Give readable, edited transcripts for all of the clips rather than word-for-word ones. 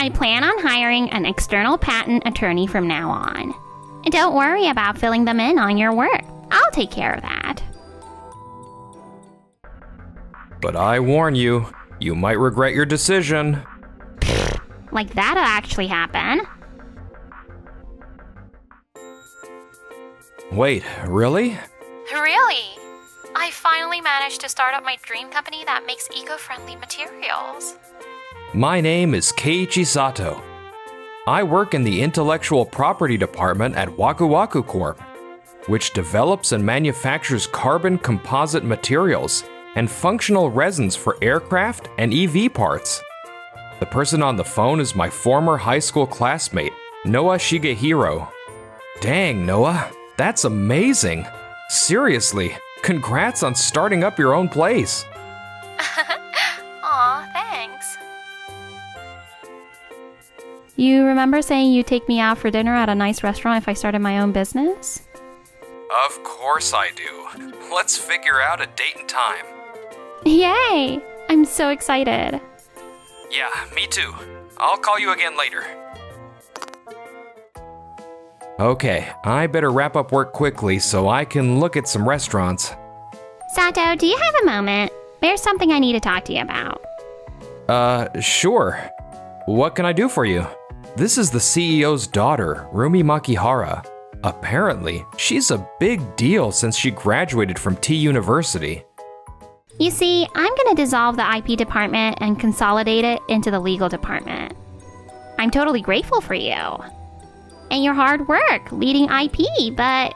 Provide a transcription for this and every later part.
I plan on hiring an external patent attorney from now on. And don't worry about filling them in on your work. I'll take care of that. But I warn you, you might regret your decision. Like that'll actually happen. Wait, really? Really? I finally managed to start up my dream company that makes eco-friendly materials. My name is Keiichi Sato. I work in the intellectual property department at Waku Waku Corp, which develops and manufactures carbon composite materials and functional resins for aircraft and EV parts. The person on the phone is my former high school classmate, Noah Shigehiro. Dang, Noah, that's amazing. Seriously, congrats on starting up your own place. Aw, thanks. You remember saying you'd take me out for dinner at a nice restaurant if I started my own business? Of course I do. Let's figure out a date and time. Yay! I'm so excited. Yeah, me too. I'll call you again later. Okay, I better wrap up work quickly so I can look at some restaurants. Sato, do you have a moment? There's something I need to talk to you about. Sure. What can I do for you? This is the CEO's daughter, Rumi Makihara. Apparently, she's a big deal since she graduated from T University. You see, I'm going to dissolve the IP department and consolidate it into the legal department. I'm totally grateful for you and your hard work leading IP, but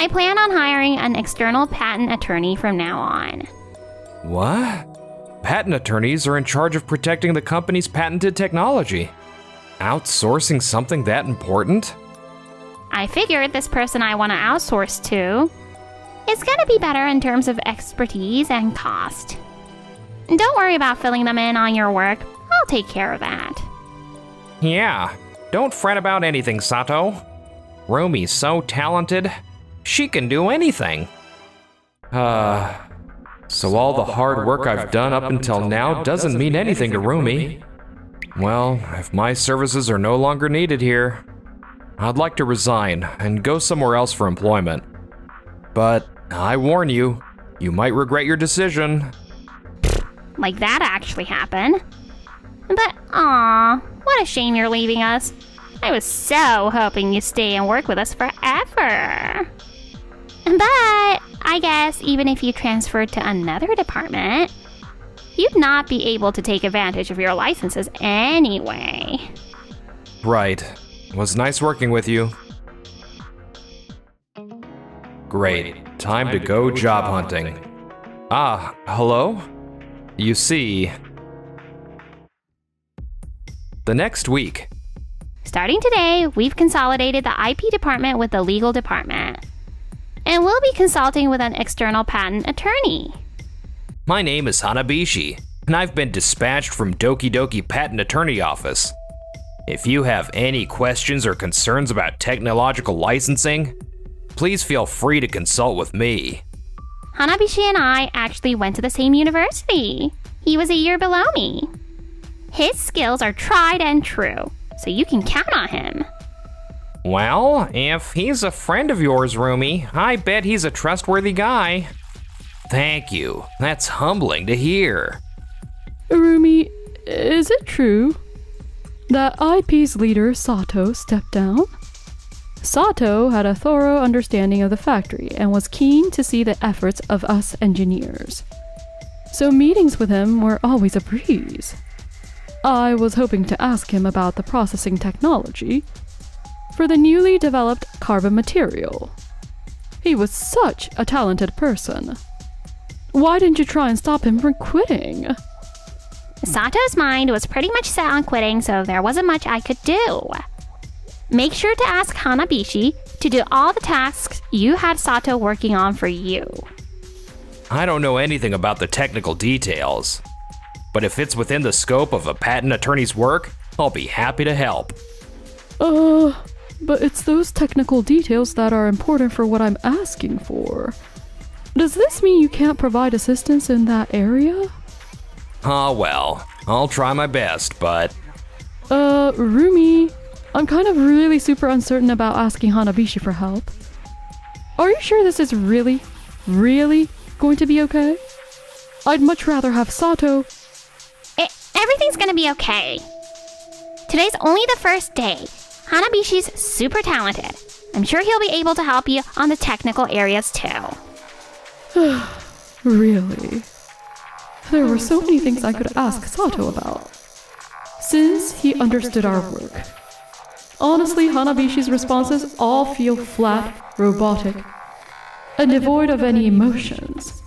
I plan on hiring an external patent attorney from now on. What? Patent attorneys are in charge of protecting the company's patented technology. Outsourcing something that important? I figured this person I want to outsource to is going to be better in terms of expertise and cost. Don't worry about filling them in on your work. I'll take care of that. Yeah, don't fret about anything, Sato. Rumi's so talented. She can do anything. So all the hard work I've done up until now doesn't mean anything to Rumi. Well, if my services are no longer needed here, I'd like to resign and go somewhere else for employment. But I warn you, you might regret your decision. Like that actually happened. But aw, what a shame you're leaving us. I was so hoping you'd stay and work with us forever. But I guess even if you transferred to another department, you'd not be able to take advantage of your licenses anyway. Right. It was nice working with you. Great. Time to go job hunting. Ah, hello? You see... The next week. Starting today, we've consolidated the IP department with the legal department. And we'll be consulting with an external patent attorney. My name is Hanabishi, and I've been dispatched from Doki Doki Patent Attorney Office. If you have any questions or concerns about technological licensing, please feel free to consult with me. Hanabishi and I actually went to the same university. He was a year below me. His skills are tried and true, so you can count on him. Well, if he's a friend of yours, Rumi, I bet he's a trustworthy guy. Thank you. That's humbling to hear. Rumi, is it true that IP's leader, Sato, stepped down? Sato had a thorough understanding of the factory and was keen to see the efforts of us engineers. So meetings with him were always a breeze. I was hoping to ask him about the processing technology for the newly developed carbon material. He was such a talented person. Why didn't you try and stop him from quitting? Sato's mind was pretty much set on quitting, so there wasn't much I could do. Make sure to ask Hanabishi to do all the tasks you had Sato working on for you. I don't know anything about the technical details, but if it's within the scope of a patent attorney's work, I'll be happy to help. But it's those technical details that are important for what I'm asking for. Does this mean you can't provide assistance in that area? Well, I'll try my best, but... Rumi, I'm kind of really super uncertain about asking Hanabishi for help. Are you sure this is really going to be okay? I'd much rather have Sato. Everything's gonna be okay. Today's only the first day. Hanabishi's super talented. I'm sure he'll be able to help you on the technical areas too. Really? There were so many things I could ask Sato about, since he understood our work. Honestly, Hanabishi's responses all feel flat, robotic, and devoid of any emotions.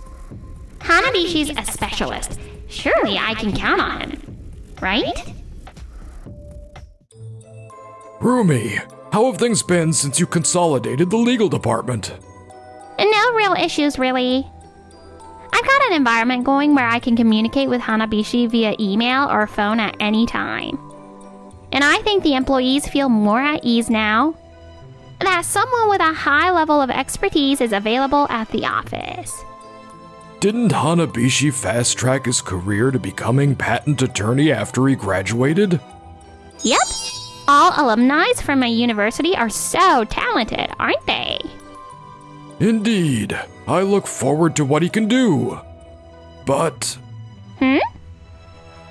Hanabishi's a specialist. Surely I can count on him. Right? Rumi, how have things been since you consolidated the legal department? No real issues, really. I've got an environment going where I can communicate with Hanabishi via email or phone at any time. And I think the employees feel more at ease now that someone with a high level of expertise is available at the office. Didn't Hanabishi fast-track his career to becoming patent attorney after he graduated? Yep. All alumni from a university are so talented, aren't they? Indeed. I look forward to what he can do. But...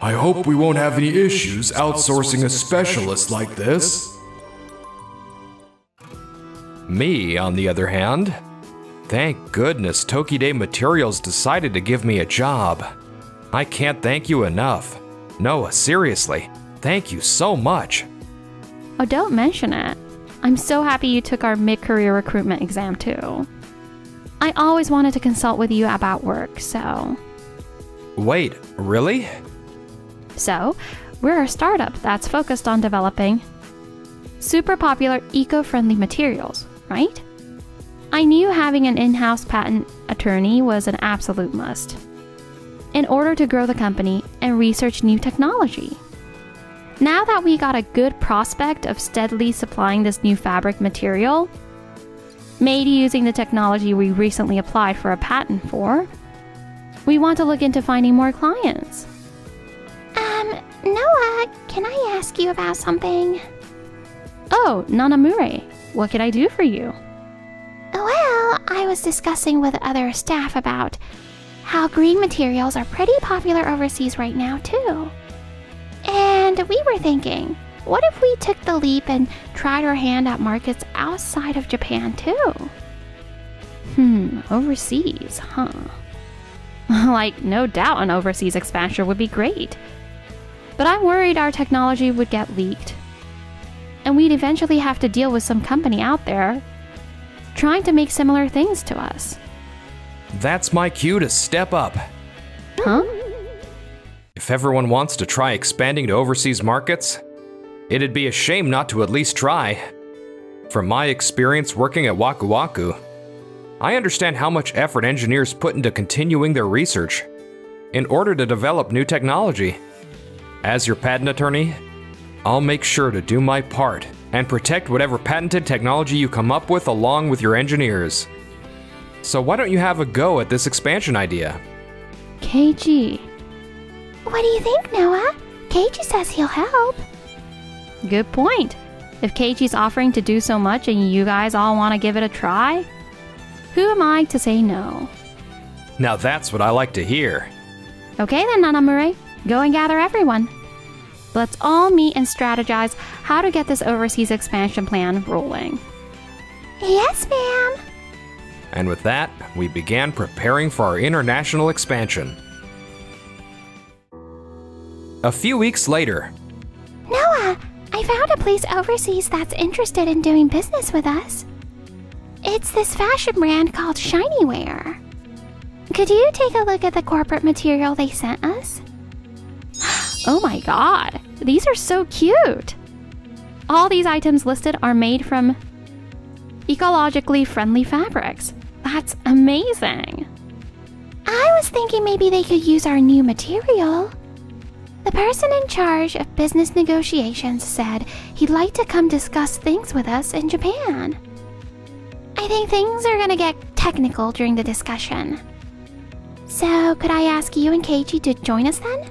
I hope we won't have any issues outsourcing a specialist like this. Me, on the other hand, thank goodness Tokide Materials decided to give me a job. I can't thank you enough. Noah, seriously, thank you so much. Oh, don't mention it. I'm so happy you took our mid-career recruitment exam too. I always wanted to consult with you about work, so... Wait, really? So, we're a startup that's focused on developing super popular eco-friendly materials, right? I knew having an in-house patent attorney was an absolute must in order to grow the company and research new technology. Now that we got a good prospect of steadily supplying this new fabric material, made using the technology we recently applied for a patent for, we want to look into finding more clients. Noah, can I ask you about something? Oh, Nanamure, what can I do for you? Well, I was discussing with other staff about how green materials are pretty popular overseas right now, too. And we were thinking, what if we took the leap and tried our hand at markets outside of Japan, too? Overseas, huh? Like, no doubt an overseas expansion would be great. But I'm worried our technology would get leaked. And we'd eventually have to deal with some company out there trying to make similar things to us. That's my cue to step up. Huh? If everyone wants to try expanding to overseas markets, it'd be a shame not to at least try. From my experience working at Waku Waku, I understand how much effort engineers put into continuing their research in order to develop new technology. As your patent attorney, I'll make sure to do my part and protect whatever patented technology you come up with along with your engineers. So why don't you have a go at this expansion idea? KG. What do you think, Noah? KG says he'll help. Good point. If KG's offering to do so much and you guys all want to give it a try, who am I to say no? Now that's what I like to hear. Okay then, Nanamure. Go and gather everyone. Let's all meet and strategize how to get this overseas expansion plan rolling. Yes, ma'am. And with that, we began preparing for our international expansion. A few weeks later, Noah, I found a place overseas that's interested in doing business with us. It's this fashion brand called Shinywear. Could you take a look at the corporate material they sent us? Oh my god, these are so cute! All these items listed are made from ecologically friendly fabrics. That's amazing! I was thinking maybe they could use our new material. The person in charge of business negotiations said he'd like to come discuss things with us in Japan. I think things are gonna get technical during the discussion. So, could I ask you and Keiji to join us then?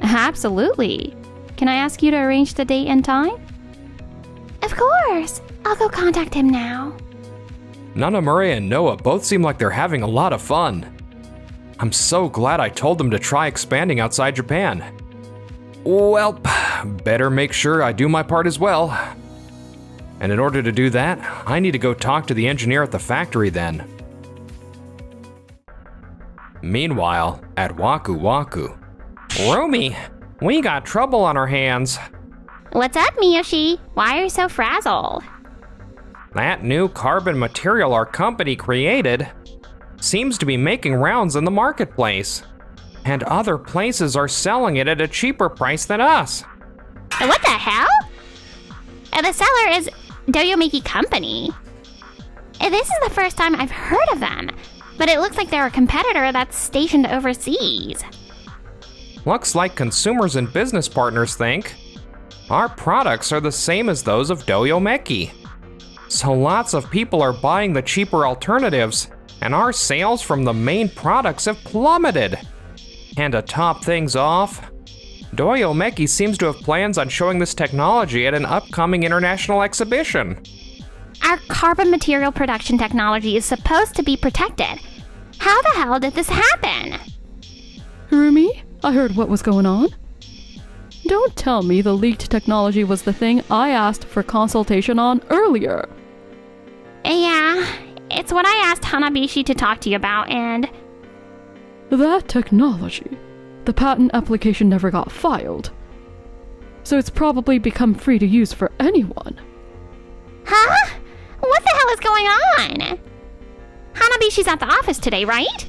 Absolutely. Can I ask you to arrange the date and time? Of course. I'll go contact him now. Nanamura and Noah both seem like they're having a lot of fun. I'm so glad I told them to try expanding outside Japan. Well, better make sure I do my part as well. And in order to do that, I need to go talk to the engineer at the factory then. Meanwhile, at Waku Waku. Rumi, we got trouble on our hands. What's up, Miyoshi? Why are you so frazzled? That new carbon material our company created seems to be making rounds in the marketplace. And other places are selling it at a cheaper price than us. What the hell? The seller is Doyomeki Company. This is the first time I've heard of them, but it looks like they're a competitor that's stationed overseas. Looks like consumers and business partners think our products are the same as those of Doyomeki. So lots of people are buying the cheaper alternatives, and our sales from the main products have plummeted. And to top things off, Doyomeki seems to have plans on showing this technology at an upcoming international exhibition. Our carbon material production technology is supposed to be protected. How the hell did this happen? Rumi, I heard what was going on. Don't tell me the leaked technology was the thing I asked for consultation on earlier. Yeah, it's what I asked Hanabishi to talk to you about, and... That technology. The patent application never got filed. So it's probably become free to use for anyone. Huh? What the hell is going on? Hanabishi's at the office today, right?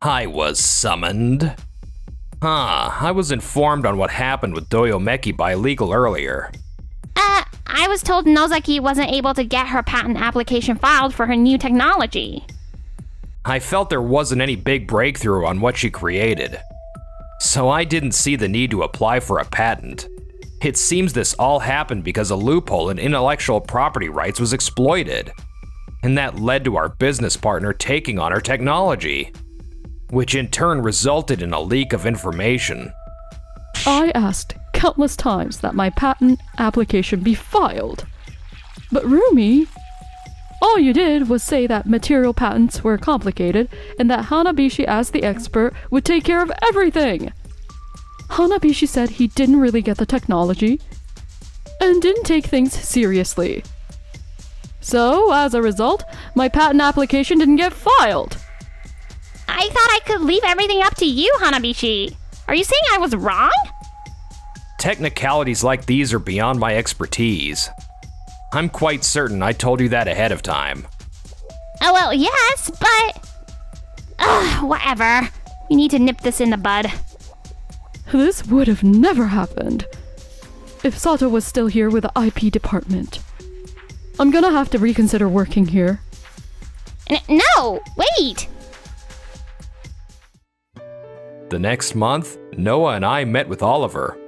I was summoned. I was informed on what happened with Doyomeki by legal earlier. I was told Nozaki wasn't able to get her patent application filed for her new technology. I felt there wasn't any big breakthrough on what she created, so I didn't see the need to apply for a patent. It seems this all happened because a loophole in intellectual property rights was exploited, and that led to our business partner taking on her technology, which in turn resulted in a leak of information. I asked countless times that my patent application be filed. But Rumi, all you did was say that material patents were complicated and that Hanabishi, as the expert, would take care of everything. Hanabishi said he didn't really get the technology and didn't take things seriously. So, as a result, my patent application didn't get filed. I thought I could leave everything up to you, Hanabishi. Are you saying I was wrong? Technicalities like these are beyond my expertise. I'm quite certain I told you that ahead of time. Oh, well, yes, but... whatever. We need to nip this in the bud. This would have never happened if Sato was still here with the IP department. I'm gonna have to reconsider working here. No! Wait! The next month, Noah and I met with Oliver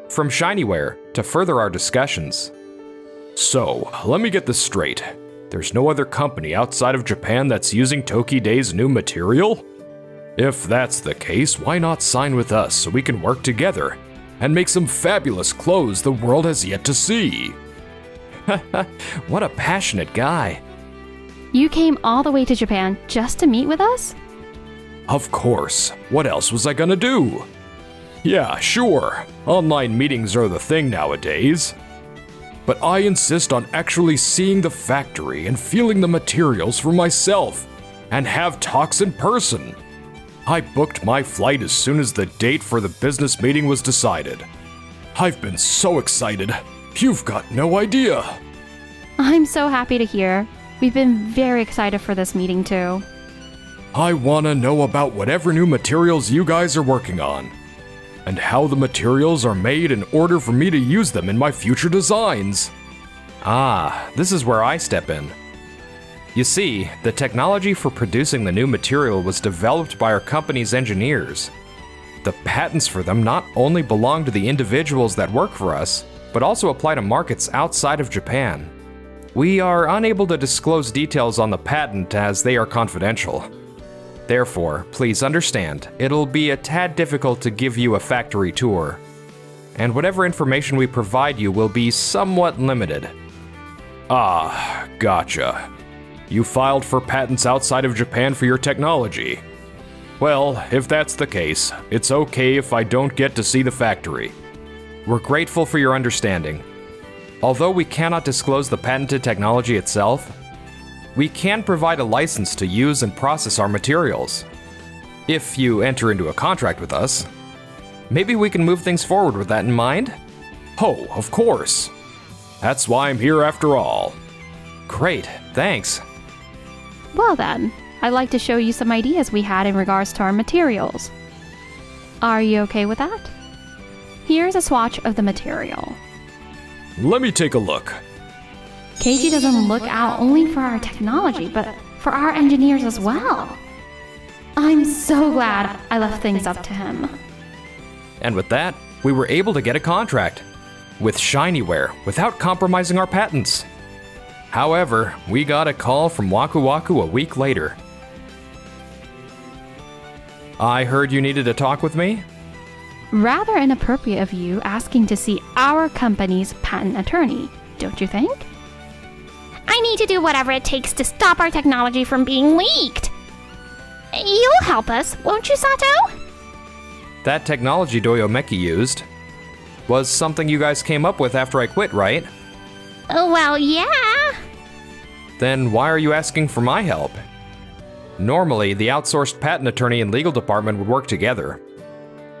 from Shinyware to further our discussions. So, let me get this straight. There's no other company outside of Japan that's using Tokiday's new material? If that's the case, why not sign with us so we can work together and make some fabulous clothes the world has yet to see? What a passionate guy. You came all the way to Japan just to meet with us? Of course. What else was I gonna do? Yeah, sure. Online meetings are the thing nowadays. But I insist on actually seeing the factory and feeling the materials for myself, and have talks in person. I booked my flight as soon as the date for the business meeting was decided. I've been so excited. You've got no idea. I'm so happy to hear. We've been very excited for this meeting too. I wanna know about whatever new materials you guys are working on, and how the materials are made in order for me to use them in my future designs. This is where I step in. You see, the technology for producing the new material was developed by our company's engineers. The patents for them not only belong to the individuals that work for us, but also apply to markets outside of Japan. We are unable to disclose details on the patent as they are confidential. Therefore, please understand, it'll be a tad difficult to give you a factory tour. and whatever information we provide you will be somewhat limited. Ah, gotcha. You filed for patents outside of Japan for your technology. Well, if that's the case, it's okay if I don't get to see the factory. We're grateful for your understanding. Although we cannot disclose the patented technology itself, we can provide a license to use and process our materials. If you enter into a contract with us, maybe we can move things forward with that in mind? Oh, of course. That's why I'm here after all. Great, thanks. Well then, I'd like to show you some ideas we had in regards to our materials. Are you okay with that? Here's a swatch of the material. Let me take a look. Keiji doesn't look out only for our technology, but for our engineers as well. I'm so glad I left things up to him. And with that, we were able to get a contract with Shinyware without compromising our patents. However, we got a call from Waku Waku a week later. I heard you needed to talk with me? Rather inappropriate of you asking to see our company's patent attorney, don't you think? I need to do whatever it takes to stop our technology from being leaked. You'll help us, won't you, Sato? That technology Doyomeki used was something you guys came up with after I quit, right? Well, yeah. Then why are you asking for my help? Normally, the outsourced patent attorney and legal department would work together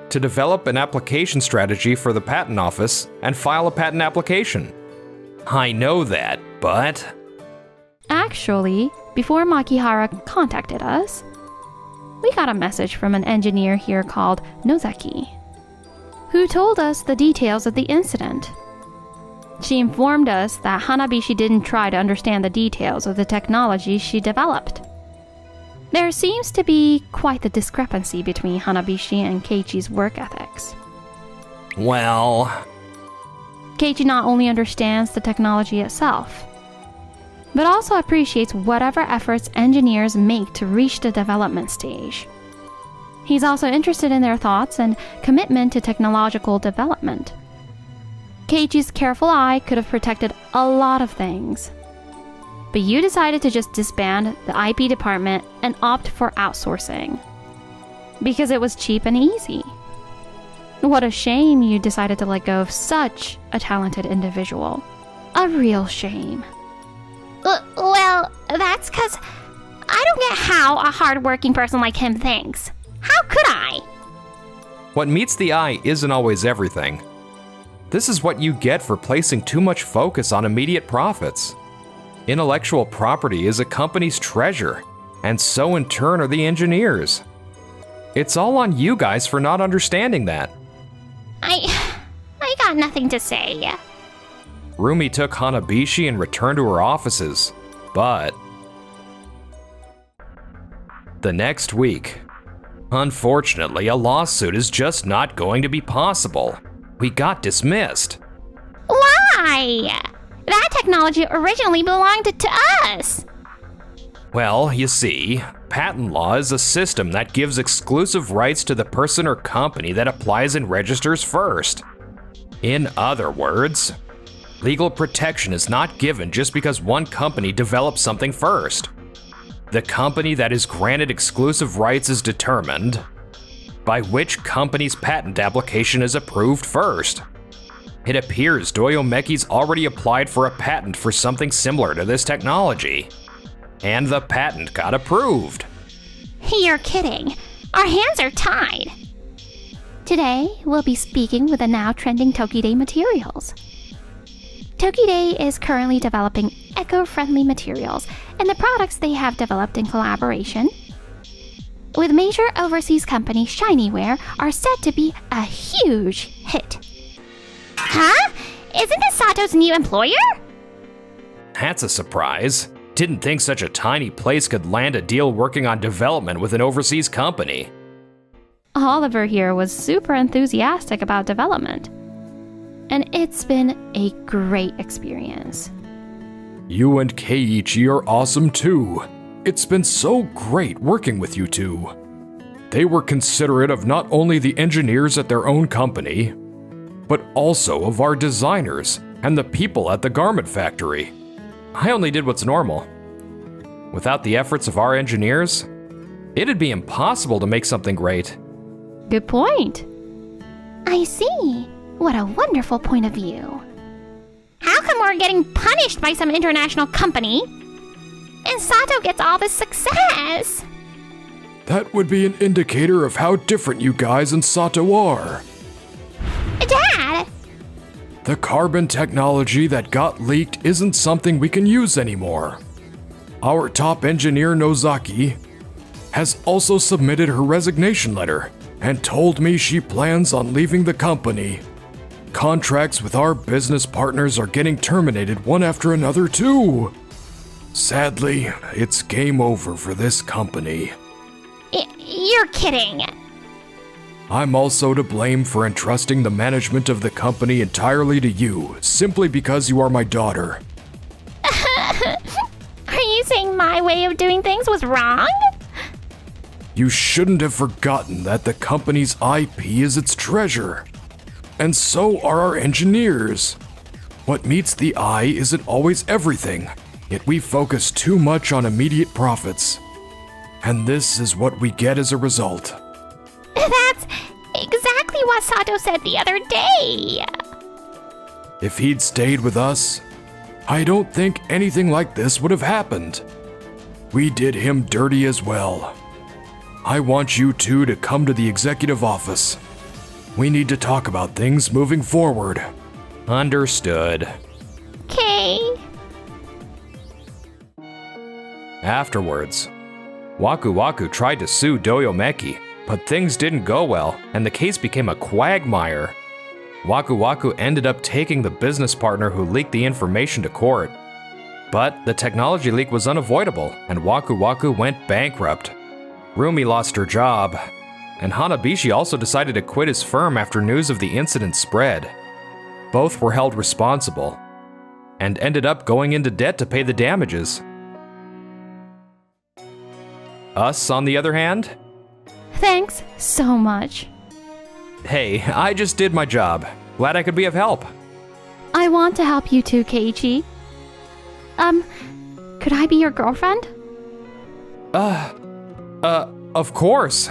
to develop an application strategy for the patent office and file a patent application. I know that, but... Actually, before Makihara contacted us, we got a message from an engineer here called Nozaki, who told us the details of the incident. She informed us that Hanabishi didn't try to understand the details of the technology she developed. There seems to be quite the discrepancy between Hanabishi and Keiichi's work ethics. Well... Keiichi not only understands the technology itself, but also appreciates whatever efforts engineers make to reach the development stage. He's also interested in their thoughts and commitment to technological development. Keiichi's careful eye could have protected a lot of things. But you decided to just disband the IP department and opt for outsourcing. Because it was cheap and easy. What a shame you decided to let go of such a talented individual. A real shame. Well, that's 'cause I don't get how a hard-working person like him thinks. How could I? What meets the eye isn't always everything. This is what you get for placing too much focus on immediate profits. Intellectual property is a company's treasure, and so in turn are the engineers. It's all on you guys for not understanding that. I got nothing to say. Rumi took Hanabishi and returned to her offices, but... the next week. Unfortunately, a lawsuit is just not going to be possible. We got dismissed. Why? That technology originally belonged to us. Well, you see, patent law is a system that gives exclusive rights to the person or company that applies and registers first. In other words, legal protection is not given just because one company develops something first. The company that is granted exclusive rights is determined by which company's patent application is approved first. It appears Doyomeki's already applied for a patent for something similar to this technology, and the patent got approved. You're kidding. Our hands are tied. Today, we'll be speaking with the now trending Tokide materials. Tokide is currently developing eco-friendly materials and the products they have developed in collaboration with major overseas company Shinyware are set to be a huge hit. Huh? Isn't this Sato's new employer? That's a surprise. Didn't think such a tiny place could land a deal working on development with an overseas company. Oliver here was super enthusiastic about development, and it's been a great experience. You and Keiichi are awesome too. It's been so great working with you two. They were considerate of not only the engineers at their own company, but also of our designers and the people at the garment factory. I only did what's normal. Without the efforts of our engineers, it'd be impossible to make something great. Good point. I see. What a wonderful point of view. How come we're getting punished by some international company and Sato gets all this success? That would be an indicator of how different you guys and Sato are. Dad! The carbon technology that got leaked isn't something we can use anymore. Our top engineer, Nozaki, has also submitted her resignation letter and told me she plans on leaving the company. Contracts with our business partners are getting terminated one after another too. Sadly, it's game over for this company. You're kidding. I'm also to blame for entrusting the management of the company entirely to you, simply because you are my daughter. Are you saying my way of doing things was wrong? You shouldn't have forgotten that the company's IP is its treasure. And so are our engineers. What meets the eye isn't always everything, yet we focus too much on immediate profits. And this is what we get as a result. That's exactly what Sato said the other day. If he'd stayed with us, I don't think anything like this would have happened. We did him dirty as well. I want you two to come to the executive office. We need to talk about things moving forward. Understood. Okay. Afterwards, Waku Waku tried to sue Doyomeki, but things didn't go well, and the case became a quagmire. Waku Waku ended up taking the business partner who leaked the information to court. But the technology leak was unavoidable, and Waku Waku went bankrupt. Rumi lost her job, and Hanabishi also decided to quit his firm after news of the incident spread. Both were held responsible, and ended up going into debt to pay the damages. Us, on the other hand? Thanks so much. Hey, I just did my job. Glad I could be of help. I want to help you too, Keiichi. Could I be your girlfriend? Of course.